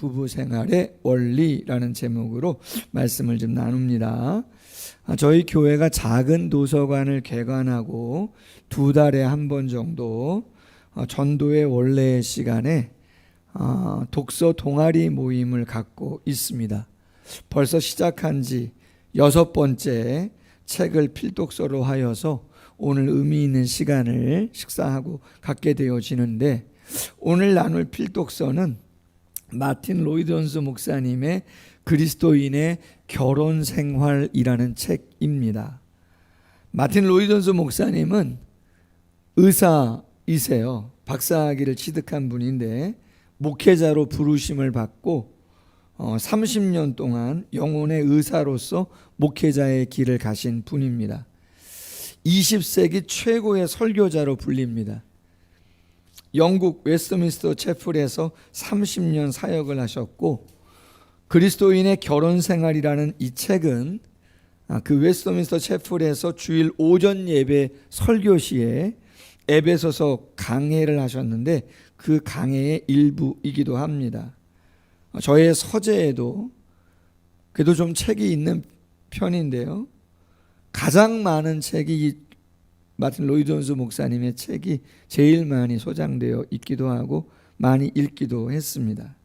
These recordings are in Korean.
부부 생활의 원리라는 제목으로 말씀을 좀 나눕니다. 저희 교회가 작은 도서관을 개관하고 2달에 한 번 정도 전도의 원래 시간에 독서 동아리 모임을 갖고 있습니다. 벌써 시작한 지 6번째 책을 필독서로 하여서 오늘 의미 있는 시간을 식사하고 갖게 되어지는데, 오늘 나눌 필독서는 마틴 로이드 존스 목사님의 그리스도인의 결혼 생활이라는 책입니다. 마틴 로이드 존스 목사님은 의사이세요. 박사학위를 취득한 분인데 목회자로 부르심을 받고 30년 동안 영혼의 의사로서 목회자의 길을 가신 분입니다. 20세기 최고의 설교자로 불립니다. 영국 웨스트민스터 채플에서 30년 사역을 하셨고, 그리스도인의 결혼 생활이라는 이 책은 그 웨스트민스터 채플에서 주일 오전 예배 설교 시에 에베소서 강해를 하셨는데 그 강해의 일부이기도 합니다. 저의 서재에도 그래도 좀 책이 있는 편인데요, 가장 많은 책이 마틴 로이드 존스 목사님의 책이 제일 많이 소장되어 있기도 하고 많이 읽기도 했습니다.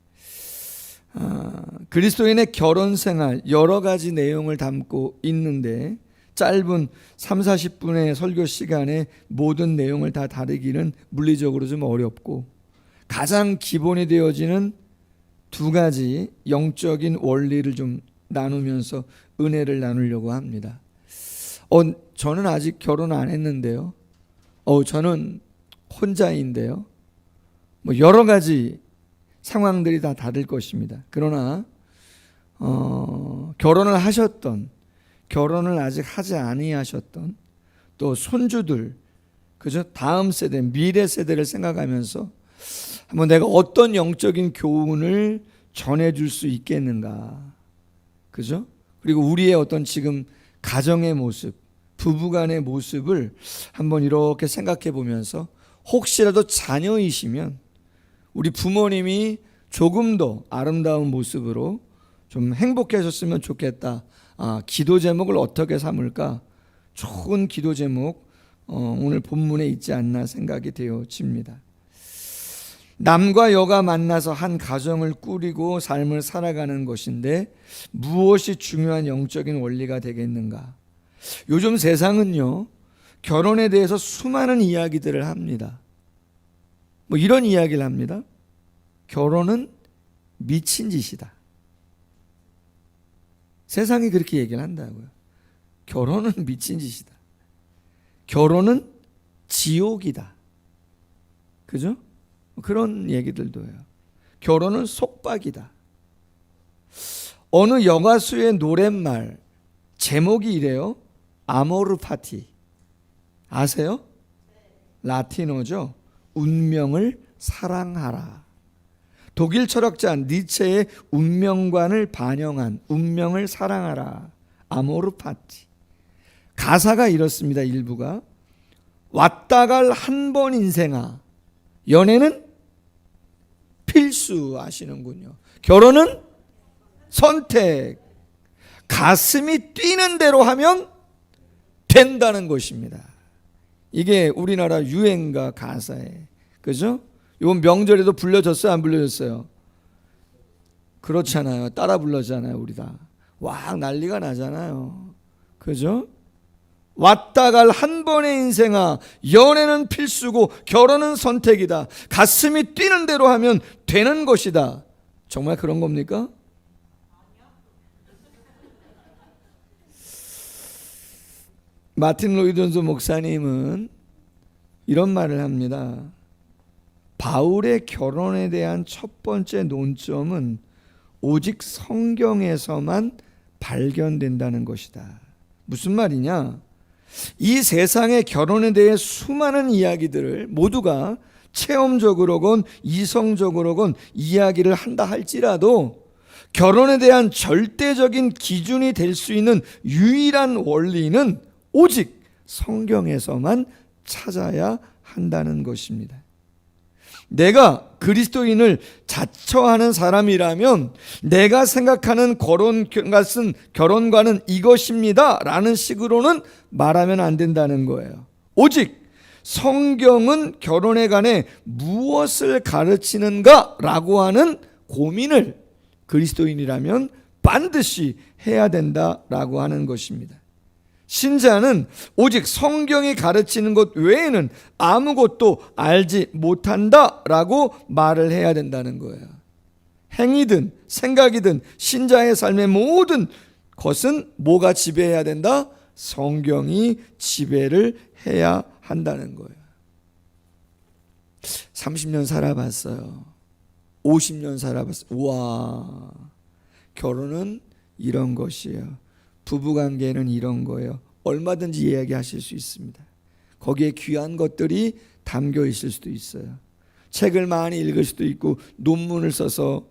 그리스도인의 결혼 생활 여러 가지 내용을 담고 있는데 짧은 30-40분의 설교 시간에 모든 내용을 다 다루기는 물리적으로 좀 어렵고, 가장 기본이 되어지는 2가지 영적인 원리를 좀 나누면서 은혜를 나누려고 합니다. 저는 아직 결혼 안 했는데요. 저는 혼자인데요. 여러 가지 상황들이 다 다를 것입니다. 그러나 결혼을 하셨던, 결혼을 아직 하지 아니하셨던 또 손주들, 그죠? 다음 세대, 미래 세대를 생각하면서 한번 내가 어떤 영적인 교훈을 전해줄 수 있겠는가, 그죠? 그리고 우리의 어떤 지금 가정의 모습, 부부간의 모습을 한번 이렇게 생각해 보면서, 혹시라도 자녀이시면 우리 부모님이 조금 더 아름다운 모습으로 좀 행복해졌으면 좋겠다. 기도 제목을 어떻게 삼을까? 좋은 기도 제목 오늘 본문에 있지 않나 생각이 되어집니다. 남과 여가 만나서 한 가정을 꾸리고 삶을 살아가는 것인데 무엇이 중요한 영적인 원리가 되겠는가? 요즘 세상은요, 결혼에 대해서 수많은 이야기들을 합니다. 이런 이야기를 합니다. 결혼은 미친 짓이다. 세상이 그렇게 얘기를 한다고요. 결혼은 미친 짓이다. 결혼은 지옥이다. 그죠? 그런 얘기들도 해요. 결혼은 속박이다. 어느 여가수의 노랫말 제목이 이래요. 아모르 파티. 아세요? 라틴어죠. 운명을 사랑하라. 독일 철학자 니체의 운명관을 반영한 운명을 사랑하라. 아모르 파티. 가사가 이렇습니다. 일부가 왔다갈 한 번 인생아, 연애는 필수. 아시는군요. 결혼은 선택. 가슴이 뛰는 대로 하면 된다는 것입니다. 이게 우리나라 유행가 가사에, 그죠? 이번 명절에도 불려졌어요, 안 불려졌어요? 그렇잖아요. 따라 불렀잖아요. 우리 다 와 난리가 나잖아요. 그죠? 왔다갈 한 번의 인생아, 연애는 필수고 결혼은 선택이다. 가슴이 뛰는 대로 하면 되는 것이다. 정말 그런 겁니까? 마틴 로이드 존스 목사님은 이런 말을 합니다. 바울의 결혼에 대한 첫 번째 논점은 오직 성경에서만 발견된다는 것이다. 무슨 말이냐? 이 세상의 결혼에 대해 수많은 이야기들을 모두가 체험적으로건 이성적으로건 이야기를 한다 할지라도 결혼에 대한 절대적인 기준이 될 수 있는 유일한 원리는 오직 성경에서만 찾아야 한다는 것입니다. 내가 그리스도인을 자처하는 사람이라면 내가 생각하는 결혼과는 이것입니다 라는 식으로는 말하면 안 된다는 거예요. 오직 성경은 결혼에 관해 무엇을 가르치는가 라고 하는 고민을 그리스도인이라면 반드시 해야 된다라고 하는 것입니다. 신자는 오직 성경이 가르치는 것 외에는 아무것도 알지 못한다라고 말을 해야 된다는 거예요. 행위든 생각이든 신자의 삶의 모든 것은 뭐가 지배해야 된다? 성경이 지배를 해야 한다는 거예요. 30년 살아봤어요. 50년 살아봤어요. 우와, 결혼은 이런 것이에요. 부부관계는 이런 거예요. 얼마든지 이야기하실 수 있습니다. 거기에 귀한 것들이 담겨 있을 수도 있어요. 책을 많이 읽을 수도 있고 논문을 써서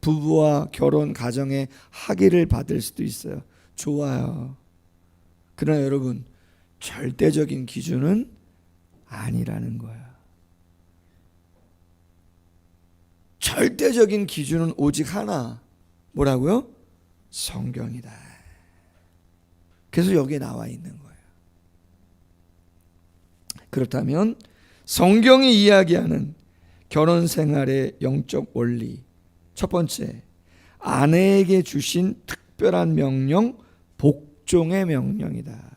부부와 결혼 가정에 학위를 받을 수도 있어요. 좋아요. 그러나 여러분, 절대적인 기준은 아니라는 거예요. 절대적인 기준은 오직 하나. 뭐라고요? 성경이다. 그래서 여기에 나와 있는 거예요. 그렇다면 성경이 이야기하는 결혼 생활의 영적 원리, 첫 번째, 아내에게 주신 특별한 명령, 복종의 명령이다.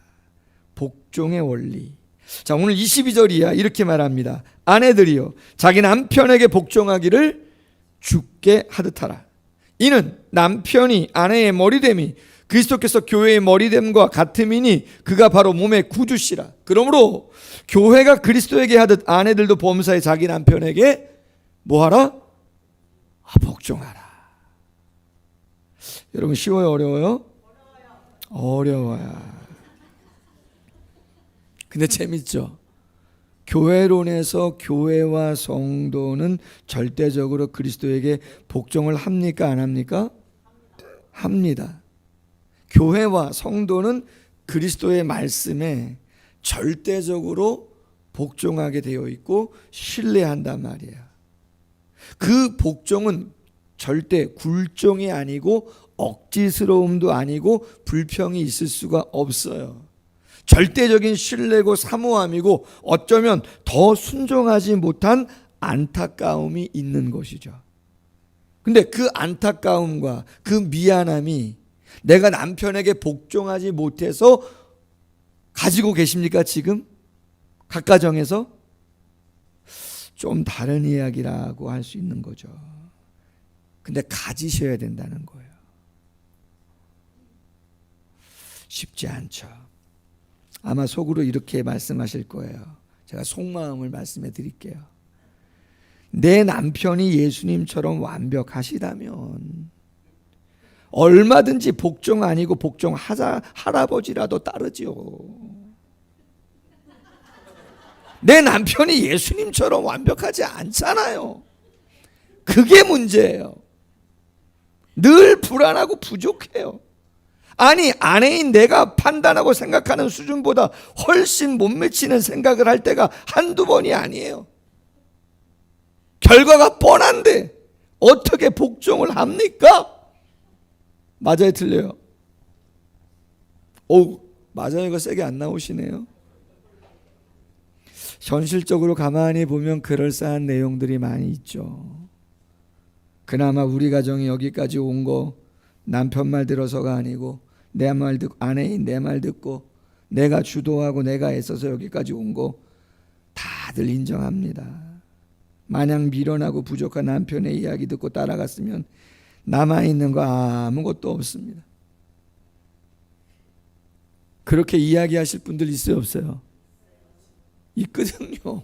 복종의 원리. 자, 오늘 22절 이하 이렇게 말합니다. 아내들이여 자기 남편에게 복종하기를 주께 하듯하라. 이는 남편이 아내의 머리됨이 그리스도께서 교회의 머리됨과 같음이니 그가 바로 몸의 구주시라. 그러므로 교회가 그리스도에게 하듯 아내들도 범사에 자기 남편에게 뭐하라? 복종하라. 여러분, 쉬워요? 어려워요? 어려워요. 근데 재밌죠? 교회론에서 교회와 성도는 절대적으로 그리스도에게 복종을 합니까? 안 합니까? 합니다. 교회와 성도는 그리스도의 말씀에 절대적으로 복종하게 되어 있고 신뢰한단 말이에요. 그 복종은 절대 굴종이 아니고 억지스러움도 아니고 불평이 있을 수가 없어요. 절대적인 신뢰고 사모함이고 어쩌면 더 순종하지 못한 안타까움이 있는 것이죠. 근데 그 안타까움과 그 미안함이 내가 남편에게 복종하지 못해서 가지고 계십니까? 지금? 각 가정에서? 좀 다른 이야기라고 할 수 있는 거죠. 근데 가지셔야 된다는 거예요. 쉽지 않죠. 아마 속으로 이렇게 말씀하실 거예요. 제가 속마음을 말씀해 드릴게요. 내 남편이 예수님처럼 완벽하시다면 얼마든지 복종 아니고 복종하자 할아버지라도 따르지요. 내 남편이 예수님처럼 완벽하지 않잖아요. 그게 문제예요. 늘 불안하고 부족해요. 아니, 아내인 내가 판단하고 생각하는 수준보다 훨씬 못 미치는 생각을 할 때가 한두 번이 아니에요. 결과가 뻔한데 어떻게 복종을 합니까? 맞아요, 틀려요? 오, 맞아요, 이거 세게 안 나오시네요. 현실적으로 가만히 보면 그럴싸한 내용들이 많이 있죠. 그나마 우리 가정이 여기까지 온 거 남편 말 들어서가 아니고 내 말 듣고, 아내인 내 말 듣고 내가 주도하고 내가 애써서 여기까지 온 거 다들 인정합니다. 마냥 미련하고 부족한 남편의 이야기 듣고 따라갔으면 남아있는 거 아무것도 없습니다. 그렇게 이야기하실 분들 있어요, 없어요? 있거든요.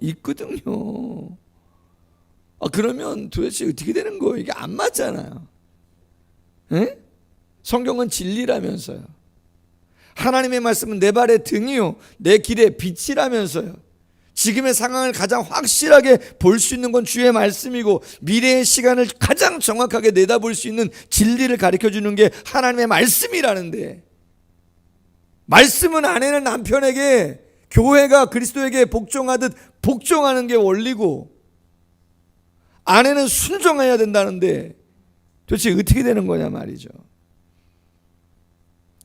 있거든요. 그러면 도대체 어떻게 되는 거예요? 이게 안 맞잖아요. 에? 성경은 진리라면서요. 하나님의 말씀은 내 발의 등이요 내 길의 빛이라면서요. 지금의 상황을 가장 확실하게 볼 수 있는 건 주의 말씀이고 미래의 시간을 가장 정확하게 내다볼 수 있는 진리를 가르쳐주는 게 하나님의 말씀이라는데, 말씀은 아내는 남편에게 교회가 그리스도에게 복종하듯 복종하는 게 원리고 아내는 순종해야 된다는데 도대체 어떻게 되는 거냐 말이죠.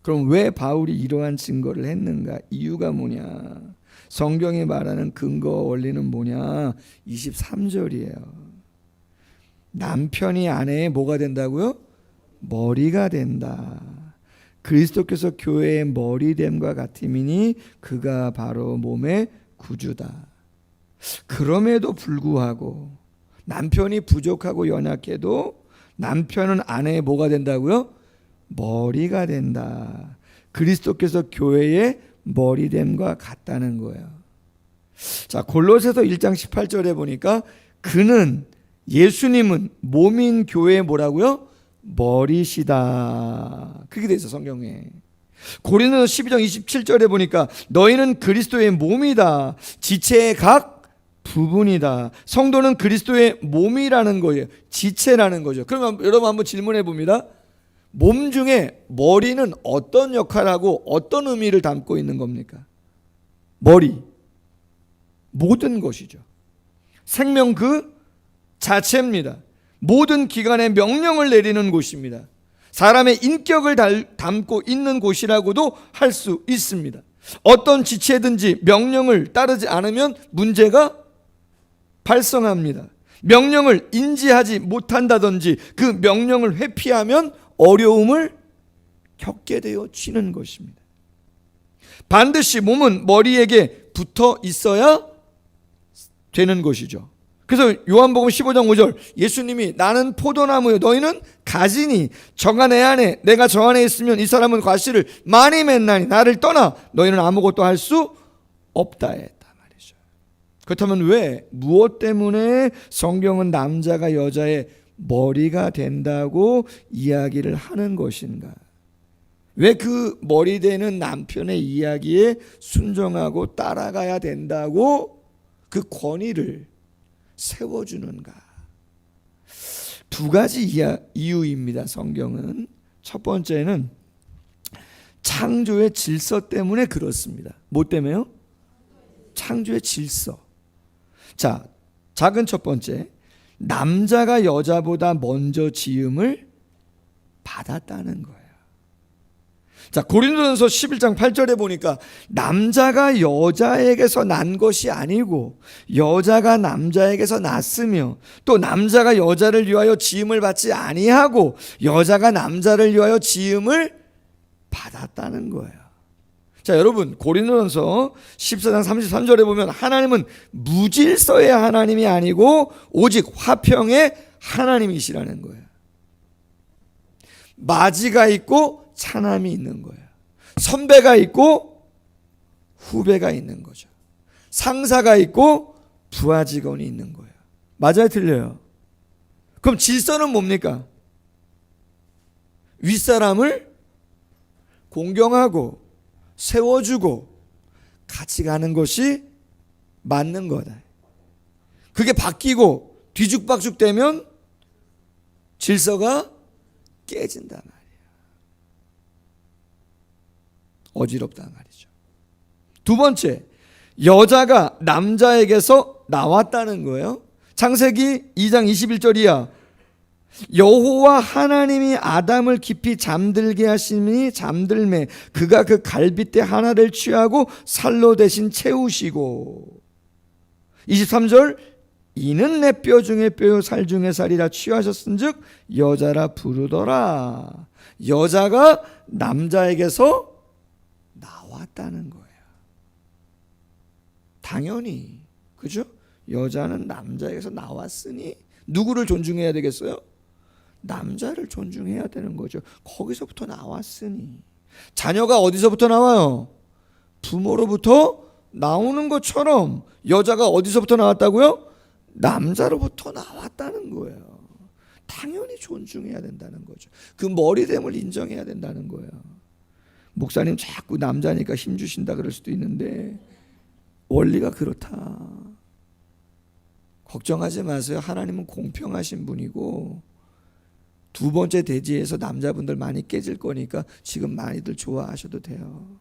그럼 왜 바울이 이러한 증거를 했는가? 이유가 뭐냐? 성경이 말하는 근거 원리는 뭐냐? 23절이에요. 남편이 아내의 뭐가 된다고요? 머리가 된다. 그리스도께서 교회의 머리됨과 같음이니 그가 바로 몸의 구주다. 그럼에도 불구하고 남편이 부족하고 연약해도 남편은 아내의 뭐가 된다고요? 머리가 된다. 그리스도께서 교회의 머리됨과 같다는 거예요. 자, 골로새서 1장 18절에 보니까 그는 예수님은 몸인 교회의 뭐라고요? 머리시다. 그렇게 돼 있어 성경에. 고린도서 12장 27절에 보니까 너희는 그리스도의 몸이다. 지체의 각 부분이다. 성도는 그리스도의 몸이라는 거예요. 지체라는 거죠. 그러면 여러분 한번 질문해 봅니다. 몸 중에 머리는 어떤 역할하고 어떤 의미를 담고 있는 겁니까? 머리, 모든 것이죠. 생명 그 자체입니다. 모든 기관에 명령을 내리는 곳입니다. 사람의 인격을 담고 있는 곳이라고도 할 수 있습니다. 어떤 지체든지 명령을 따르지 않으면 문제가 발생합니다. 명령을 인지하지 못한다든지 그 명령을 회피하면 어려움을 겪게 되어지는 것입니다. 반드시 몸은 머리에게 붙어 있어야 되는 것이죠. 그래서 요한복음 15장 5절 예수님이 나는 포도나무요 너희는 가지니 저가 내 안에 내가 저 안에 있으면 이 사람은 과실을 많이 맺나니 나를 떠나 너희는 아무것도 할 수 없다 했다 말이죠. 그렇다면 왜 무엇 때문에 성경은 남자가 여자의 머리가 된다고 이야기를 하는 것인가? 왜 그 머리 되는 남편의 이야기에 순종하고 따라가야 된다고 그 권위를 세워주는가? 두 가지 이유입니다. 성경은 첫 번째는 창조의 질서 때문에 그렇습니다. 뭐 때문에요? 창조의 질서. 자, 작은 첫 번째, 남자가 여자보다 먼저 지음을 받았다는 거예요. 자, 고린도전서 11장 8절에 보니까 남자가 여자에게서 난 것이 아니고 여자가 남자에게서 났으며 또 남자가 여자를 위하여 지음을 받지 아니하고 여자가 남자를 위하여 지음을 받았다는 거예요. 자, 여러분 고린도전서 14장 33절에 보면 하나님은 무질서의 하나님이 아니고 오직 화평의 하나님이시라는 거예요. 마지가 있고 차남이 있는 거예요. 선배가 있고 후배가 있는 거죠. 상사가 있고 부하 직원이 있는 거예요. 맞아요, 틀려요? 그럼 질서는 뭡니까? 윗사람을 공경하고 세워주고 같이 가는 것이 맞는 거다. 그게 바뀌고 뒤죽박죽 되면 질서가 깨진단 말이에요. 어지럽단 말이죠. 두 번째, 여자가 남자에게서 나왔다는 거예요. 창세기 2장 21절이야. 여호와 하나님이 아담을 깊이 잠들게 하시니 잠들매 그가 그 갈빗대 하나를 취하고 살로 대신 채우시고 23절 이는 내 뼈 중에 뼈요 살 중에 살이라 취하셨은즉 여자라 부르더라. 여자가 남자에게서 나왔다는 거예요. 당연히 그죠? 여자는 남자에게서 나왔으니 누구를 존중해야 되겠어요? 남자를 존중해야 되는 거죠. 거기서부터 나왔으니. 자녀가 어디서부터 나와요? 부모로부터 나오는 것처럼 여자가 어디서부터 나왔다고요? 남자로부터 나왔다는 거예요. 당연히 존중해야 된다는 거죠. 그 머리됨을 인정해야 된다는 거예요. 목사님 자꾸 남자니까 힘주신다 그럴 수도 있는데 원리가 그렇다. 걱정하지 마세요. 하나님은 공평하신 분이고 두 번째 대지에서 남자분들 많이 깨질 거니까 지금 많이들 좋아하셔도 돼요.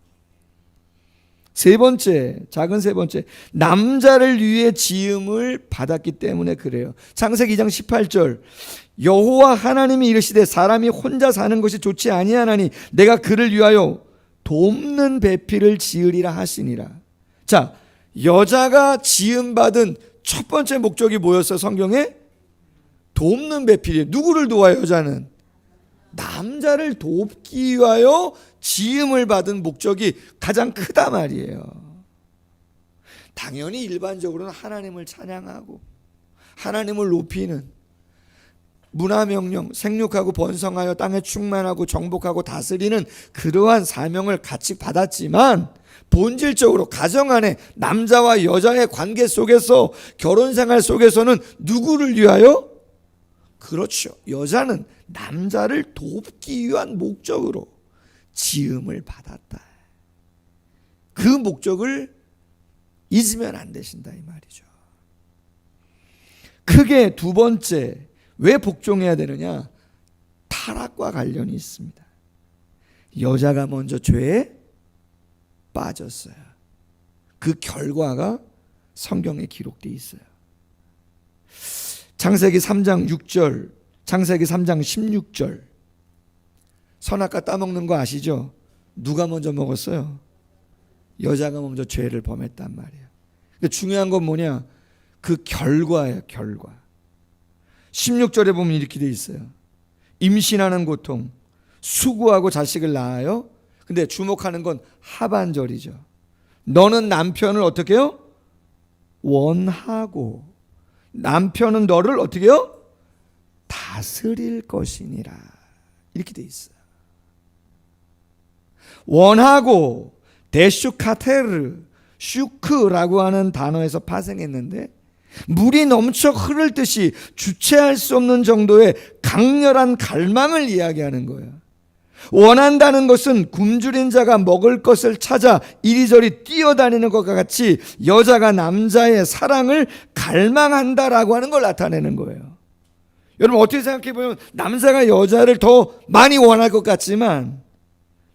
세 번째, 작은 세 번째, 남자를 위해 지음을 받았기 때문에 그래요. 창세기 2장 18절, 여호와 하나님이 이르시되 사람이 혼자 사는 것이 좋지 아니하나니 내가 그를 위하여 돕는 배필을 지으리라 하시니라. 자, 여자가 지음받은 첫 번째 목적이 뭐였어요? 성경에? 돕는 배필이에요. 누구를 도와요? 여자는 남자를 돕기 위하여 지음을 받은 목적이 가장 크다 말이에요. 당연히 일반적으로는 하나님을 찬양하고 하나님을 높이는 문화명령, 생육하고 번성하여 땅에 충만하고 정복하고 다스리는 그러한 사명을 같이 받았지만, 본질적으로 가정 안에 남자와 여자의 관계 속에서, 결혼생활 속에서는 누구를 위하여? 그렇죠, 여자는 남자를 돕기 위한 목적으로 지음을 받았다. 그 목적을 잊으면 안 되신다 이 말이죠. 크게 두 번째, 왜 복종해야 되느냐? 타락과 관련이 있습니다. 여자가 먼저 죄에 빠졌어요. 그 결과가 성경에 기록되어 있어요. 창세기 3장 6절, 창세기 3장 16절. 선악과 따먹는 거 아시죠? 누가 먼저 먹었어요? 여자가 먼저 죄를 범했단 말이에요. 근데 중요한 건 뭐냐? 그 결과예요, 결과. 16절에 보면 이렇게 돼 있어요. 임신하는 고통, 수고하고 자식을 낳아요. 근데 주목하는 건 하반절이죠. 너는 남편을 어떻게 해요? 원하고 남편은 너를 어떻게 해요? 다스릴 것이니라. 이렇게 돼 있어요. 원하고 데슈카테르, 슈크라고 하는 단어에서 파생했는데, 물이 넘쳐 흐를 듯이 주체할 수 없는 정도의 강렬한 갈망을 이야기하는 거예요. 원한다는 것은 굶주린 자가 먹을 것을 찾아 이리저리 뛰어다니는 것과 같이 여자가 남자의 사랑을 갈망한다라고 하는 걸 나타내는 거예요. 여러분 어떻게 생각해 보면 남자가 여자를 더 많이 원할 것 같지만,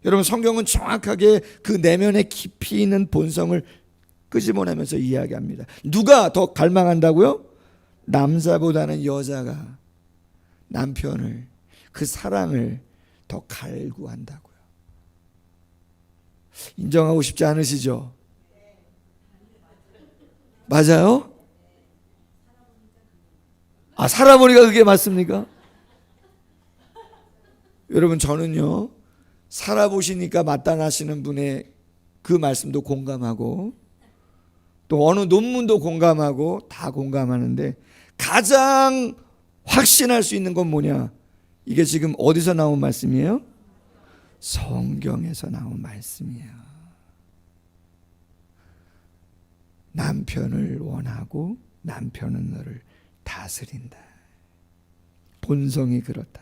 여러분 성경은 정확하게 그 내면에 깊이 있는 본성을 끄집어내면서 이야기합니다. 누가 더 갈망한다고요? 남자보다는 여자가 남편을, 그 사랑을 더 갈구한다고요. 인정하고 싶지 않으시죠? 맞아요? 살아보니까 그게 맞습니까? 여러분 저는요, 살아보시니까 맞다나시는 분의 그 말씀도 공감하고 또 어느 논문도 공감하고 다 공감하는데, 가장 확신할 수 있는 건 뭐냐? 이게 지금 어디서 나온 말씀이에요? 성경에서 나온 말씀이에요. 남편을 원하고 남편은 너를 다스린다. 본성이 그렇다.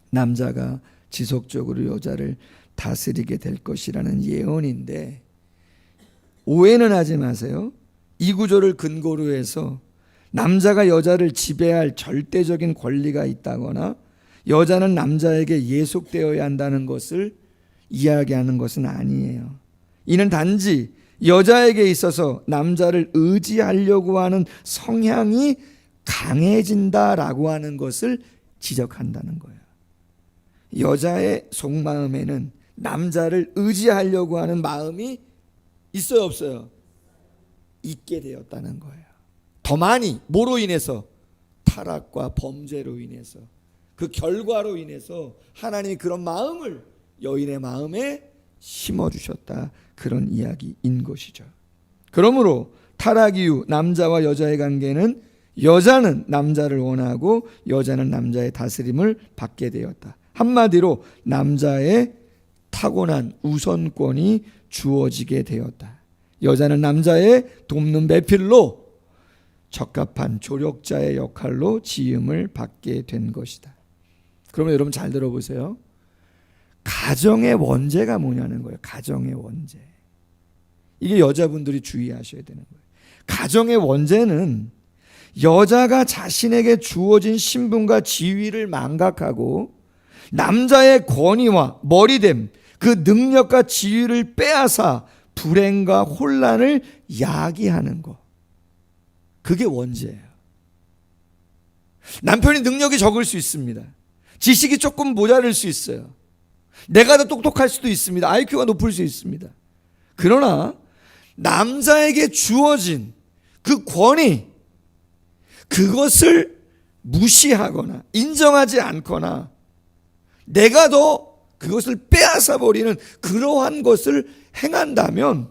남자가 지속적으로 여자를 다스리게 될 것이라는 예언인데, 오해는 하지 마세요. 이 구조를 근거로 해서 남자가 여자를 지배할 절대적인 권리가 있다거나 여자는 남자에게 예속되어야 한다는 것을 이야기하는 것은 아니에요. 이는 단지 여자에게 있어서 남자를 의지하려고 하는 성향이 강해진다라고 하는 것을 지적한다는 거예요. 여자의 속마음에는 남자를 의지하려고 하는 마음이 있어요, 없어요? 있게 되었다는 거예요. 더 많이 뭐로 인해서? 타락과 범죄로 인해서, 그 결과로 인해서 하나님이 그런 마음을 여인의 마음에 심어주셨다, 그런 이야기인 것이죠. 그러므로 타락 이후 남자와 여자의 관계는 여자는 남자를 원하고 여자는 남자의 다스림을 받게 되었다. 한마디로 남자의 타고난 우선권이 주어지게 되었다. 여자는 남자의 돕는 배필로 적합한 조력자의 역할로 지음을 받게 된 것이다. 그러면 여러분 잘 들어보세요. 가정의 원죄가 뭐냐는 거예요. 가정의 원죄. 이게 여자분들이 주의하셔야 되는 거예요. 가정의 원죄는 여자가 자신에게 주어진 신분과 지위를 망각하고 남자의 권위와 머리됨, 그 능력과 지위를 빼앗아 불행과 혼란을 야기하는 것. 그게 원죄예요. 남편이 능력이 적을 수 있습니다. 지식이 조금 모자랄 수 있어요. 내가 더 똑똑할 수도 있습니다. IQ가 높을 수 있습니다. 그러나 남자에게 주어진 그 권위, 그것을 무시하거나 인정하지 않거나 내가 더 그것을 빼앗아 버리는 그러한 것을 행한다면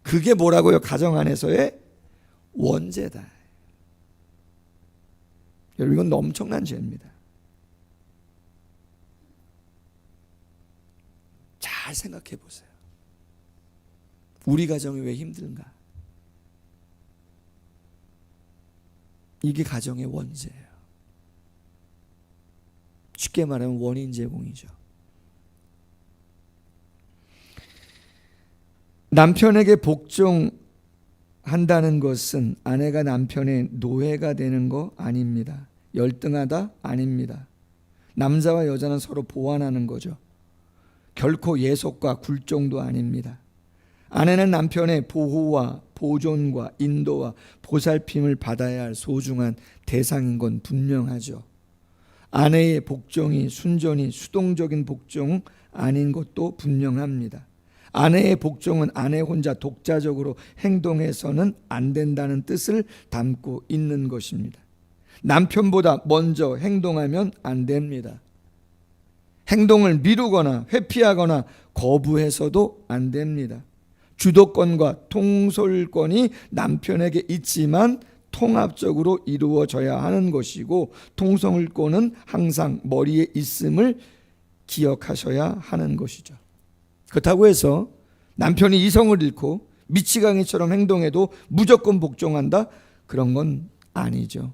그게 뭐라고요? 가정 안에서의 원죄다. 여러분, 이건 엄청난 죄입니다. 잘 생각해 보세요. 우리 가정이 왜 힘든가? 이게 가정의 원죄예요. 쉽게 말하면 원인 제공이죠. 남편에게 복종한다는 것은 아내가 남편의 노예가 되는 거 아닙니다. 열등하다? 아닙니다. 남자와 여자는 서로 보완하는 거죠. 결코 예속과 굴종도 아닙니다. 아내는 남편의 보호와 보존과 인도와 보살핌을 받아야 할 소중한 대상인 건 분명하죠. 아내의 복종이 순전히 수동적인 복종 아닌 것도 분명합니다. 아내의 복종은 아내 혼자 독자적으로 행동해서는 안 된다는 뜻을 담고 있는 것입니다. 남편보다 먼저 행동하면 안 됩니다. 행동을 미루거나 회피하거나 거부해서도 안 됩니다. 주도권과 통솔권이 남편에게 있지만 통합적으로 이루어져야 하는 것이고 통솔권은 항상 머리에 있음을 기억하셔야 하는 것이죠. 그렇다고 해서 남편이 이성을 잃고 미치광이처럼 행동해도 무조건 복종한다? 그런 건 아니죠.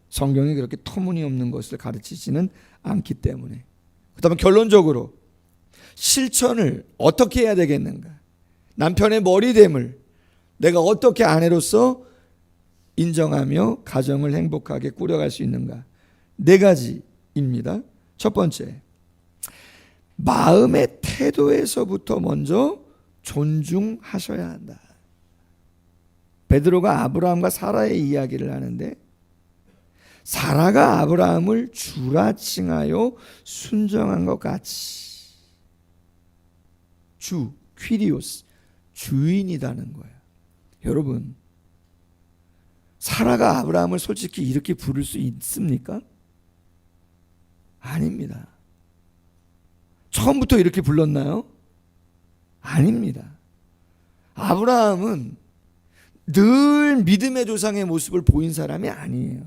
성경이 그렇게 터무니없는 것을 가르치지는 않기 때문에. 그렇다면 결론적으로 실천을 어떻게 해야 되겠는가? 남편의 머리됨을 내가 어떻게 아내로서 인정하며 가정을 행복하게 꾸려갈 수 있는가? 4가지입니다. 첫 번째, 마음의 태도에서부터 먼저 존중하셔야 한다. 베드로가 아브라함과 사라의 이야기를 하는데 사라가 아브라함을 주라 칭하여 순정한 것 같이 주, 퀴리오스, 주인이라는 거예요. 여러분, 사라가 아브라함을 솔직히 이렇게 부를 수 있습니까? 아닙니다. 처음부터 이렇게 불렀나요? 아닙니다. 아브라함은 늘 믿음의 조상의 모습을 보인 사람이 아니에요.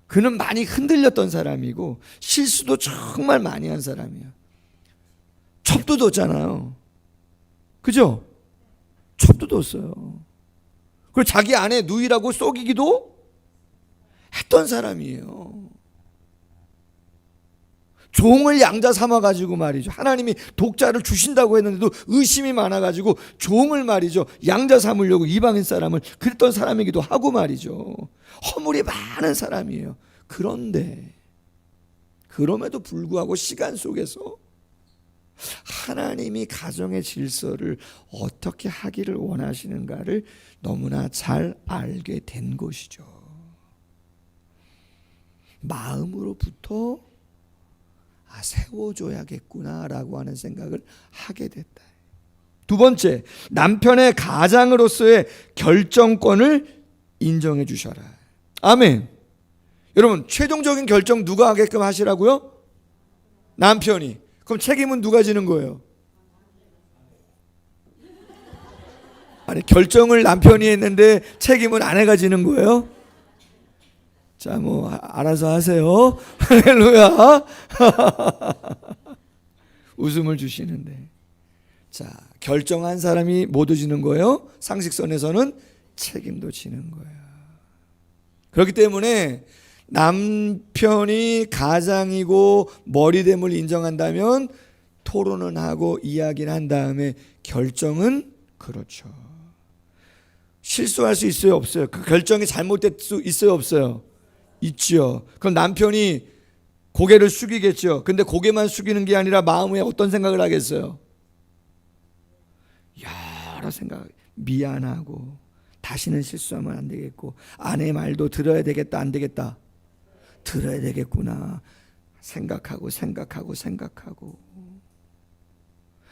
그는 많이 흔들렸던 사람이고 실수도 정말 많이 한 사람이에요. 첩도 뒀잖아요. 그죠? 첩도 뒀어요. 그리고 자기 아내 누이라고 속이기도 했던 사람이에요. 종을 양자 삼아가지고 말이죠. 하나님이 독자를 주신다고 했는데도 의심이 많아가지고 종을 말이죠. 양자 삼으려고 이방인 사람을 그랬던 사람이기도 하고 말이죠. 허물이 많은 사람이에요. 그런데 그럼에도 불구하고 시간 속에서 하나님이 가정의 질서를 어떻게 하기를 원하시는가를 너무나 잘 알게 된 것이죠. 마음으로부터 세워줘야겠구나라고 하는 생각을 하게 됐다. 2번째, 남편의 가장으로서의 결정권을 인정해 주셔라. 아멘. 여러분, 최종적인 결정 누가 하게끔 하시라고요? 남편이. 그럼 책임은 누가 지는 거예요? 아니, 결정을 남편이 했는데 책임은 아내가 지는 거예요? 자, 뭐 알아서 하세요. 할렐루야. 웃음을 주시는데, 자, 결정한 사람이 모두 지는 거예요. 상식선에서는 책임도 지는 거예요. 그렇기 때문에 남편이 가장이고 머리됨을 인정한다면 토론은 하고 이야기를 한 다음에 결정은, 그렇죠. 실수할 수 있어요, 없어요? 그 결정이 잘못될 수 있어요, 없어요? 있죠. 그럼 남편이 고개를 숙이겠죠. 근데 고개만 숙이는 게 아니라 마음에 어떤 생각을 하겠어요? 여러 생각, 미안하고 다시는 실수하면 안 되겠고 아내 말도 들어야 되겠다 안 되겠다 들어야 되겠구나 생각하고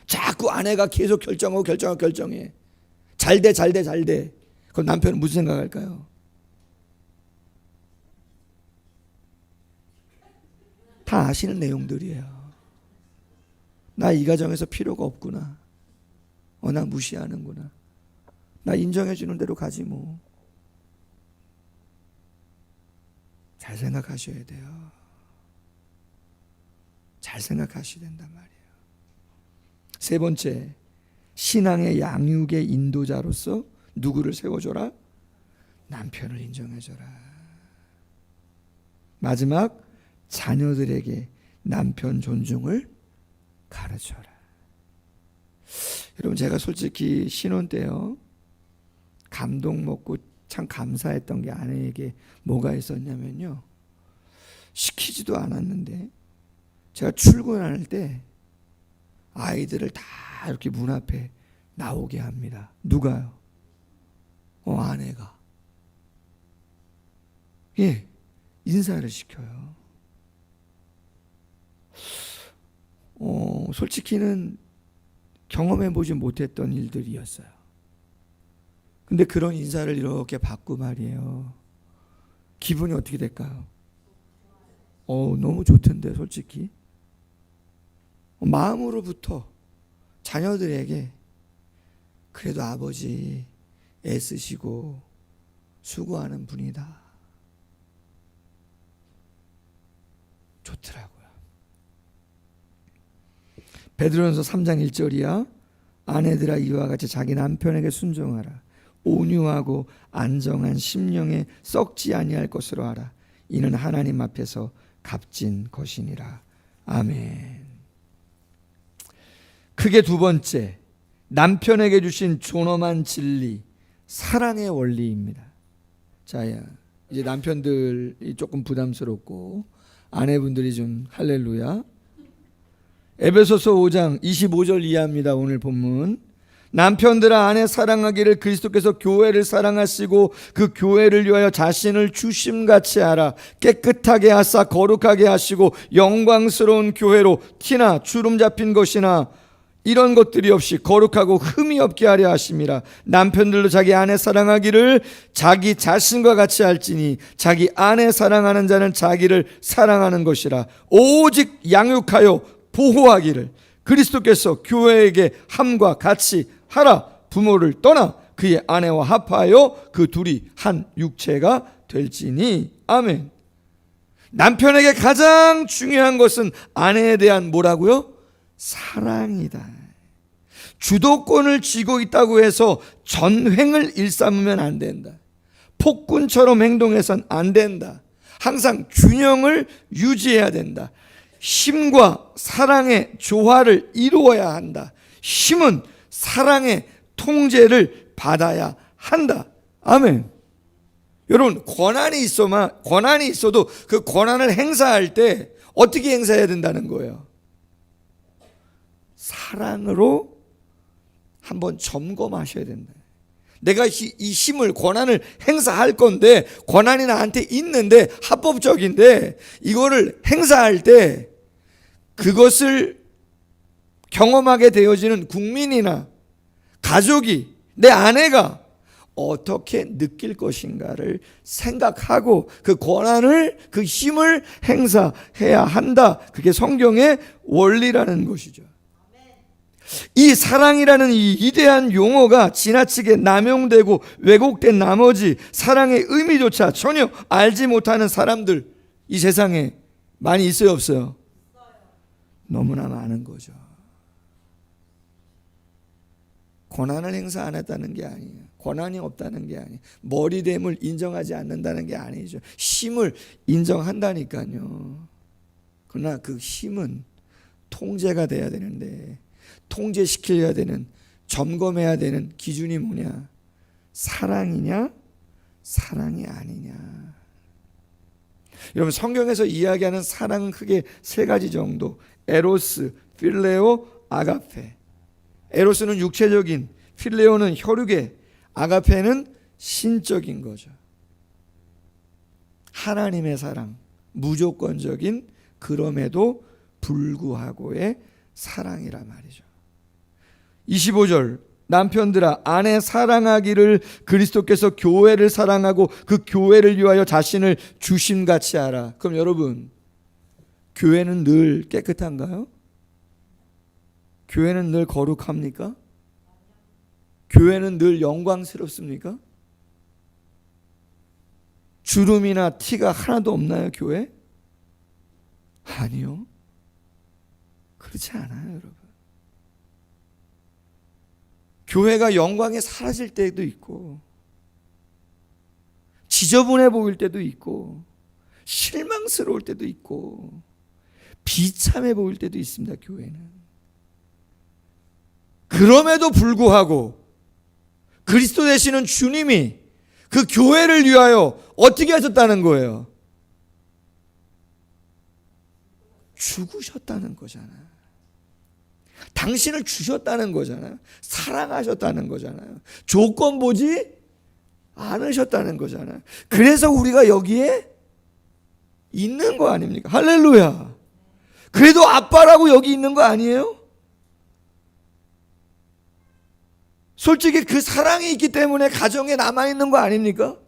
자꾸 아내가 계속 결정해 잘돼 그럼 남편은 무슨 생각할까요? 다 아시는 내용들이에요. 나 이 가정에서 필요가 없구나. 나 무시하는구나. 나 인정해 주는 대로 가지 뭐. 잘 생각하셔야 돼요. 잘 생각하셔야 된단 말이에요. 세 번째, 신앙의 양육의 인도자로서 누구를 세워줘라? 남편을 인정해줘라. 마지막, 자녀들에게 남편 존중을 가르쳐라. 여러분, 제가 솔직히 신혼 때요 감동 먹고 참 감사했던 게 아내에게 뭐가 있었냐면요, 시키지도 않았는데 제가 출근할 때 아이들을 다 이렇게 문 앞에 나오게 합니다. 누가요? 아내가. 예, 인사를 시켜요. 솔직히는 경험해보지 못했던 일들이었어요. 근데 그런 인사를 이렇게 받고 말이에요, 기분이 어떻게 될까요? 너무 좋던데 솔직히. 마음으로부터 자녀들에게 그래도 아버지 애쓰시고 수고하는 분이다, 좋더라고요. 베드로전서 3장 1절이야. 아내들아 이와 같이 자기 남편에게 순종하라. 온유하고 안정한 심령에 썩지 아니할 것으로 하라. 이는 하나님 앞에서 값진 것이니라. 아멘. 크게 두 번째, 남편에게 주신 존엄한 진리, 사랑의 원리입니다. 자, 이제 남편들이 조금 부담스럽고 아내분들이 좀 할렐루야. 에베소서 5장 25절 이하입니다. 오늘 본문. 남편들아 아내 사랑하기를 그리스도께서 교회를 사랑하시고 그 교회를 위하여 자신을 주심같이 하라. 깨끗하게 하사 거룩하게 하시고 영광스러운 교회로 티나 주름 잡힌 것이나 이런 것들이 없이 거룩하고 흠이 없게 하려 하심이라. 남편들도 자기 아내 사랑하기를 자기 자신과 같이 할지니 자기 아내 사랑하는 자는 자기를 사랑하는 것이라. 오직 양육하여 보호하기를 그리스도께서 교회에게 함과 같이 하라. 부모를 떠나 그의 아내와 합하여 그 둘이 한 육체가 될지니. 아멘. 남편에게 가장 중요한 것은 아내에 대한 뭐라고요? 사랑이다. 주도권을 쥐고 있다고 해서 전횡을 일삼으면 안 된다. 폭군처럼 행동해서는 안 된다. 항상 균형을 유지해야 된다. 힘과 사랑의 조화를 이루어야 한다. 힘은 사랑의 통제를 받아야 한다. 아멘. 여러분, 권한이 있어도 그 권한을 행사할 때 어떻게 행사해야 된다는 거예요? 사랑으로 한번 점검하셔야 된다. 내가 이 힘을, 권한을 행사할 건데, 권한이 나한테 있는데 합법적인데 이거를 행사할 때 그것을 경험하게 되어지는 국민이나 가족이, 내 아내가 어떻게 느낄 것인가를 생각하고 그 권한을, 그 힘을 행사해야 한다. 그게 성경의 원리라는 것이죠. 이 사랑이라는 이 위대한 용어가 지나치게 남용되고 왜곡된 나머지 사랑의 의미조차 전혀 알지 못하는 사람들 이 세상에 많이 있어요, 없어요? 너무나 많은 거죠. 권한을 행사 안 했다는 게 아니에요. 권한이 없다는 게 아니에요. 머리됨을 인정하지 않는다는 게 아니죠. 힘을 인정한다니까요. 그러나 그 힘은 통제가 돼야 되는데, 통제시켜야 되는, 점검해야 되는 기준이 뭐냐? 사랑이냐? 사랑이 아니냐? 여러분, 성경에서 이야기하는 사랑은 크게 세 가지 정도. 에로스, 필레오, 아가페. 에로스는 육체적인, 필레오는 혈육의, 아가페는 신적인 거죠. 하나님의 사랑, 무조건적인 그럼에도 불구하고의 사랑이란 말이죠. 25절, 남편들아 아내 사랑하기를 그리스도께서 교회를 사랑하고 그 교회를 위하여 자신을 주심같이 하라. 그럼 여러분, 교회는 늘 깨끗한가요? 교회는 늘 거룩합니까? 교회는 늘 영광스럽습니까? 주름이나 티가 하나도 없나요, 교회? 아니요. 그렇지 않아요, 여러분. 교회가 영광에 사라질 때도 있고, 지저분해 보일 때도 있고, 실망스러울 때도 있고, 비참해 보일 때도 있습니다, 교회는. 그럼에도 불구하고 그리스도 되시는 주님이 그 교회를 위하여 어떻게 하셨다는 거예요? 죽으셨다는 거잖아요. 당신을 주셨다는 거잖아요. 사랑하셨다는 거잖아요. 조건 보지 않으셨다는 거잖아요. 그래서 우리가 여기에 있는 거 아닙니까? 할렐루야. 그래도 아빠라고 여기 있는 거 아니에요? 솔직히 그 사랑이 있기 때문에 가정에 남아있는 거 아닙니까?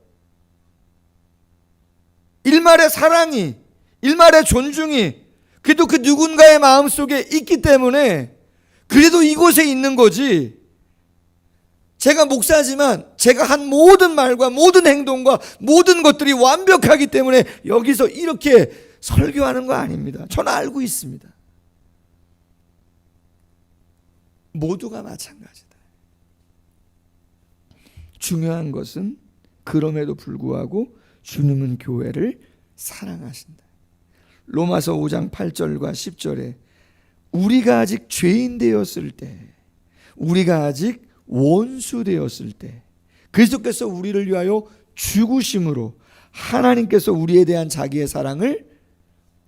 일말의 사랑이, 일말의 존중이 그래도 그 누군가의 마음속에 있기 때문에 그래도 이곳에 있는 거지. 제가 목사지만 제가 한 모든 말과 모든 행동과 모든 것들이 완벽하기 때문에 여기서 이렇게 설교하는 거 아닙니다. 저는 알고 있습니다. 모두가 마찬가지다. 중요한 것은 그럼에도 불구하고 주님은 교회를 사랑하신다. 로마서 5장 8절과 10절에 우리가 아직 죄인 되었을 때, 우리가 아직 원수 되었을 때 그리스도께서 우리를 위하여 죽으심으로 하나님께서 우리에 대한 자기의 사랑을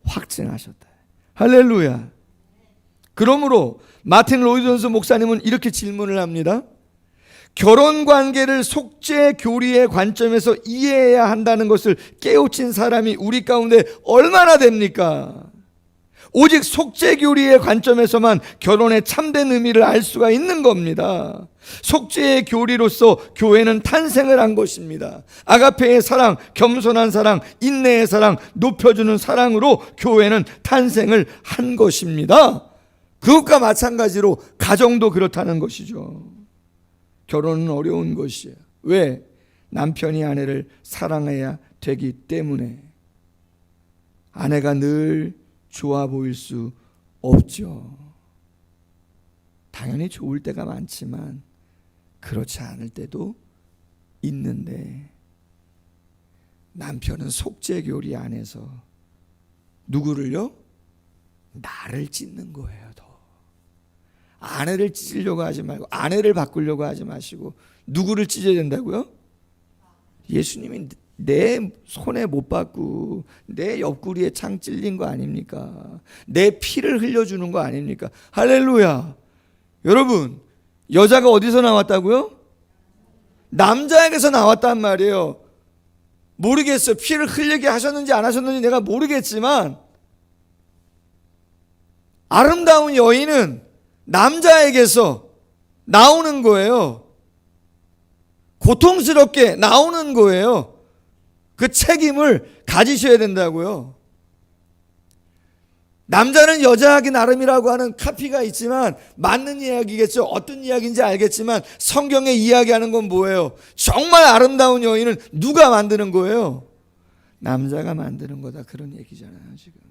확증하셨다. 할렐루야. 그러므로 마틴 로이드 존스 목사님은 이렇게 질문을 합니다. 결혼 관계를 속죄 교리의 관점에서 이해해야 한다는 것을 깨우친 사람이 우리 가운데 얼마나 됩니까? 오직 속죄 교리의 관점에서만 결혼의 참된 의미를 알 수가 있는 겁니다. 속죄의 교리로서 교회는 탄생을 한 것입니다. 아가페의 사랑, 겸손한 사랑, 인내의 사랑, 높여주는 사랑으로 교회는 탄생을 한 것입니다. 그것과 마찬가지로 가정도 그렇다는 것이죠. 결혼은 어려운 것이에요. 왜? 남편이 아내를 사랑해야 되기 때문에. 아내가 늘 좋아 보일 수 없죠. 당연히 좋을 때가 많지만 그렇지 않을 때도 있는데, 남편은 속죄교리 안에서 누구를요? 나를 찢는 거예요. 더 아내를 찢으려고 하지 말고, 아내를 바꾸려고 하지 마시고 누구를 찢어야 된다고요? 예수님이 내 손에 못 받고 내 옆구리에 창 찔린 거 아닙니까? 내 피를 흘려주는 거 아닙니까? 할렐루야. 여러분, 여자가 어디서 나왔다고요? 남자에게서 나왔단 말이에요. 모르겠어요. 피를 흘리게 하셨는지 안 하셨는지 내가 모르겠지만 아름다운 여인은 남자에게서 나오는 거예요. 고통스럽게 나오는 거예요. 그 책임을 가지셔야 된다고요. 남자는 여자하기 나름이라고 하는 카피가 있지만 맞는 이야기겠죠. 어떤 이야기인지 알겠지만 성경에 이야기하는 건 뭐예요? 정말 아름다운 여인은 누가 만드는 거예요? 남자가 만드는 거다, 그런 얘기잖아요. 지금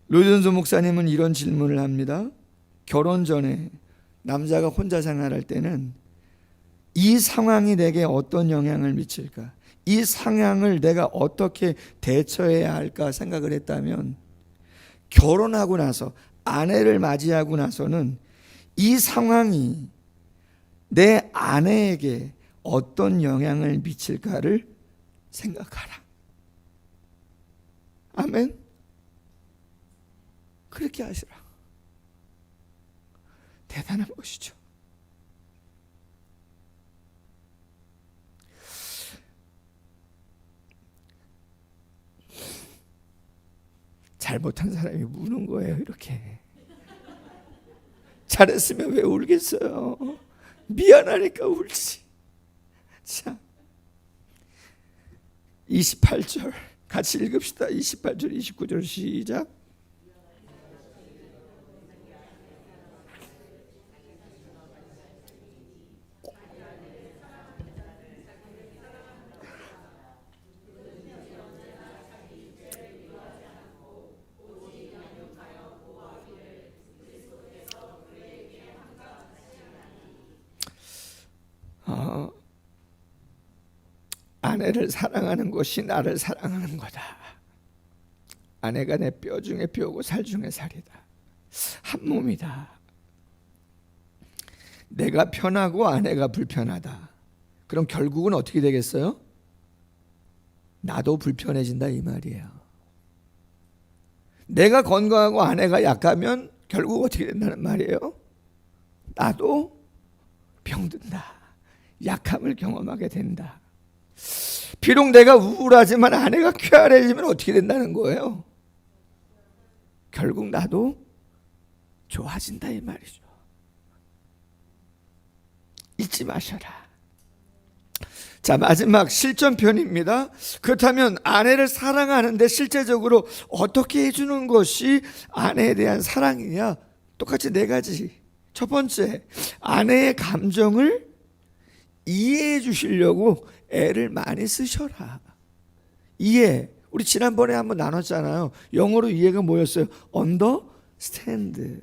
로이드 목사님은 이런 질문을 합니다. 결혼 전에 남자가 혼자 생활할 때는 이 상황이 내게 어떤 영향을 미칠까? 이 상황을 내가 어떻게 대처해야 할까 생각을 했다면, 결혼하고 나서 아내를 맞이하고 나서는 이 상황이 내 아내에게 어떤 영향을 미칠까를 생각하라. 아멘. 그렇게 하시라. 대단한 것이죠. 잘못한 사람이 우는 거예요. 이렇게 잘했으면 왜 울겠어요? 미안하니까 울지. 자, 28절 같이 읽읍시다. 28절 29절 시작. 아내를 사랑하는 것이 나를 사랑하는 거다. 아내가 내 뼈 중에 뼈고 살 중에 살이다. 한 몸이다. 내가 편하고 아내가 불편하다. 그럼 결국은 어떻게 되겠어요? 나도 불편해진다 이 말이에요. 내가 건강하고 아내가 약하면 결국 어떻게 된다는 말이에요? 나도 병든다. 약함을 경험하게 된다. 비록 내가 우울하지만 아내가 쾌활해지면 어떻게 된다는 거예요? 결국 나도 좋아진다 이 말이죠. 잊지 마셔라. 자, 마지막 실전편입니다. 그렇다면 아내를 사랑하는데 실제적으로 어떻게 해주는 것이 아내에 대한 사랑이냐? 똑같이 네 가지. 첫 번째, 아내의 감정을 이해해 주시려고 애를 많이 쓰셔라. 이해. 우리 지난번에 한번 나눴잖아요. 영어로 이해가 뭐였어요? understand.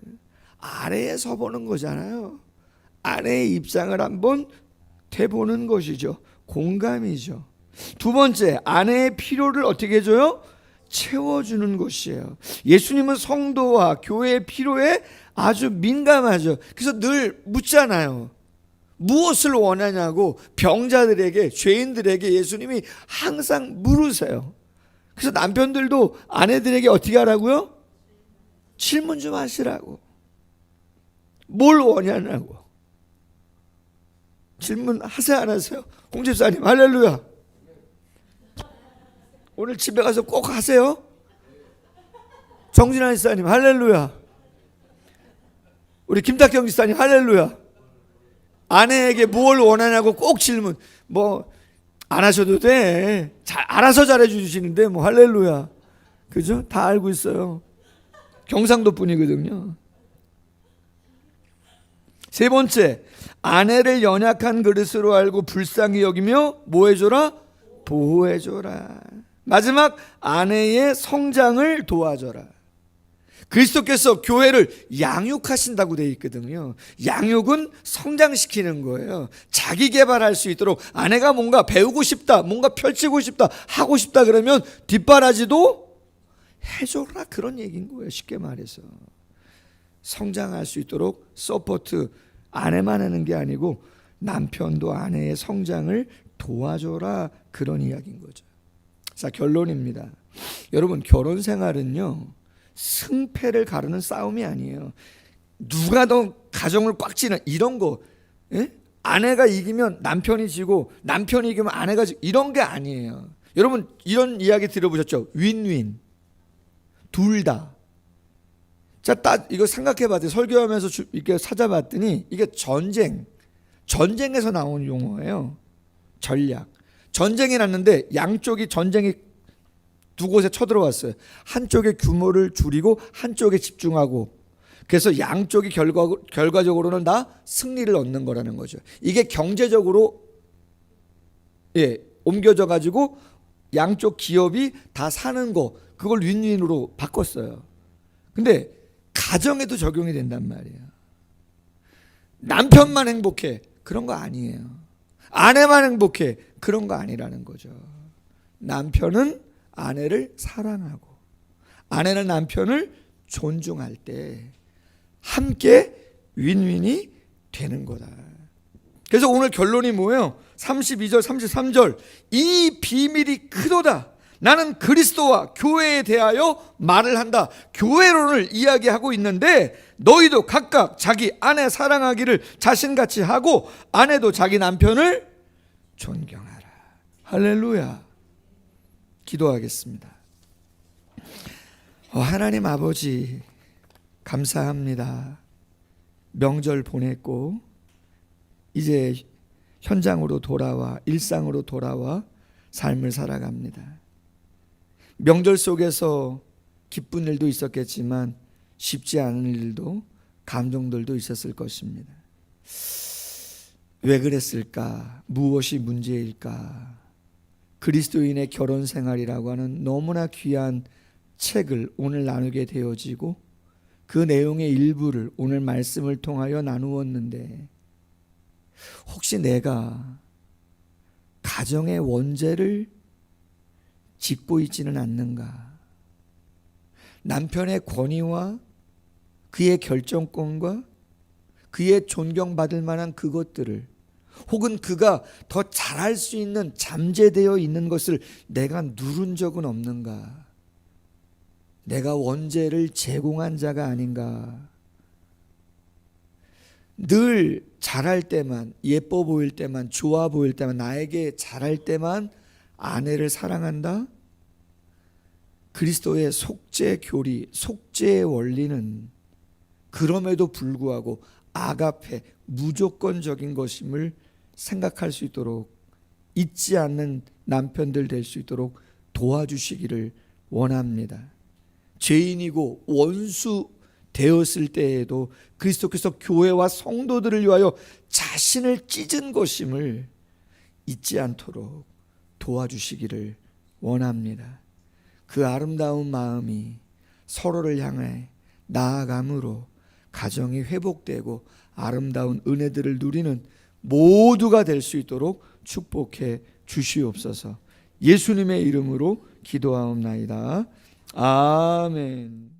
아래에 서보는 거잖아요. 아내의 입장을 한번 대보는 것이죠. 공감이죠. 두 번째, 아내의 필요를 어떻게 해줘요? 채워주는 것이에요. 예수님은 성도와 교회의 필요에 아주 민감하죠. 그래서 늘 묻잖아요. 무엇을 원하냐고 병자들에게, 죄인들에게 예수님이 항상 물으세요. 그래서 남편들도 아내들에게 어떻게 하라고요? 질문 좀 하시라고. 뭘 원하냐고. 질문하세요 안 하세요? 홍집사님 할렐루야. 오늘 집에 가서 꼭 하세요. 정진환 집사님 할렐루야. 우리 김탁경 집사님 할렐루야. 아내에게 뭘 원하냐고 꼭 질문. 뭐 안 하셔도 돼. 알아서 잘해 주시는데 뭐 할렐루야. 그죠? 다 알고 있어요. 경상도 분이거든요. 세 번째, 아내를 연약한 그릇으로 알고 불쌍히 여기며 뭐 해줘라? 보호해줘라. 마지막, 아내의 성장을 도와줘라. 그리스도께서 교회를 양육하신다고 되어 있거든요. 양육은 성장시키는 거예요. 자기 개발할 수 있도록 아내가 뭔가 배우고 싶다, 뭔가 펼치고 싶다, 하고 싶다 그러면 뒷바라지도 해줘라, 그런 얘기인 거예요. 쉽게 말해서 성장할 수 있도록 서포트, 아내만 하는 게 아니고 남편도 아내의 성장을 도와줘라, 그런 이야기인 거죠. 자, 결론입니다. 여러분, 결혼 생활은요 승패를 가르는 싸움이 아니에요. 누가 더 가정을 꽉 쥐는 이런 거, 예? 아내가 이기면 남편이 지고 남편이 이기면 아내가 지고 이런 게 아니에요. 여러분 이런 이야기 들어보셨죠? 윈윈. 둘 다. 자, 딱 이거 생각해봤더니 설교하면서 이렇게 찾아봤더니 이게 전쟁에서 나온 용어예요. 전략. 전쟁이 났는데 양쪽이 전쟁이 두 곳에 쳐들어왔어요. 한쪽의 규모를 줄이고 한쪽에 집중하고, 그래서 양쪽이 결과적으로는 다 승리를 얻는 거라는 거죠. 이게 경제적으로 옮겨져 가지고 양쪽 기업이 다 사는 거, 그걸 윈윈으로 바꿨어요. 근데 가정에도 적용이 된단 말이에요. 남편만 행복해, 그런 거 아니에요. 아내만 행복해, 그런 거 아니라는 거죠. 남편은 아내를 사랑하고 아내는 남편을 존중할 때 함께 윈윈이 되는 거다. 그래서 오늘 결론이 뭐예요? 32절 33절 이 비밀이 크도다. 나는 그리스도와 교회에 대하여 말을 한다. 교회론을 이야기하고 있는데 너희도 각각 자기 아내 사랑하기를 자신같이 하고 아내도 자기 남편을 존경하라. 할렐루야. 기도하겠습니다. 하나님 아버지 감사합니다. 명절 보냈고 이제 현장으로 돌아와 일상으로 돌아와 삶을 살아갑니다. 명절 속에서 기쁜 일도 있었겠지만 쉽지 않은 일도 감정들도 있었을 것입니다. 왜 그랬을까? 무엇이 문제일까? 그리스도인의 결혼 생활이라고 하는 너무나 귀한 책을 오늘 나누게 되어지고 그 내용의 일부를 오늘 말씀을 통하여 나누었는데 혹시 내가 가정의 원죄를 짚고 있지는 않는가? 남편의 권위와 그의 결정권과 그의 존경받을 만한 그것들을 혹은 그가 더 잘할 수 있는 잠재되어 있는 것을 내가 누른 적은 없는가? 내가 원죄를 제공한 자가 아닌가? 늘 잘할 때만, 예뻐 보일 때만, 좋아 보일 때만, 나에게 잘할 때만 아내를 사랑한다? 그리스도의 속죄 교리, 속죄의 원리는 그럼에도 불구하고 아가페, 무조건적인 것임을 생각할 수 있도록 잊지 않는 남편들 될 수 있도록 도와주시기를 원합니다. 죄인이고 원수 되었을 때에도 그리스도께서 교회와 성도들을 위하여 자신을 찢은 것임을 잊지 않도록 도와주시기를 원합니다. 그 아름다운 마음이 서로를 향해 나아감으로 가정이 회복되고 아름다운 은혜들을 누리는 모두가 될 수 있도록 축복해 주시옵소서. 예수님의 이름으로 기도하옵나이다. 아멘.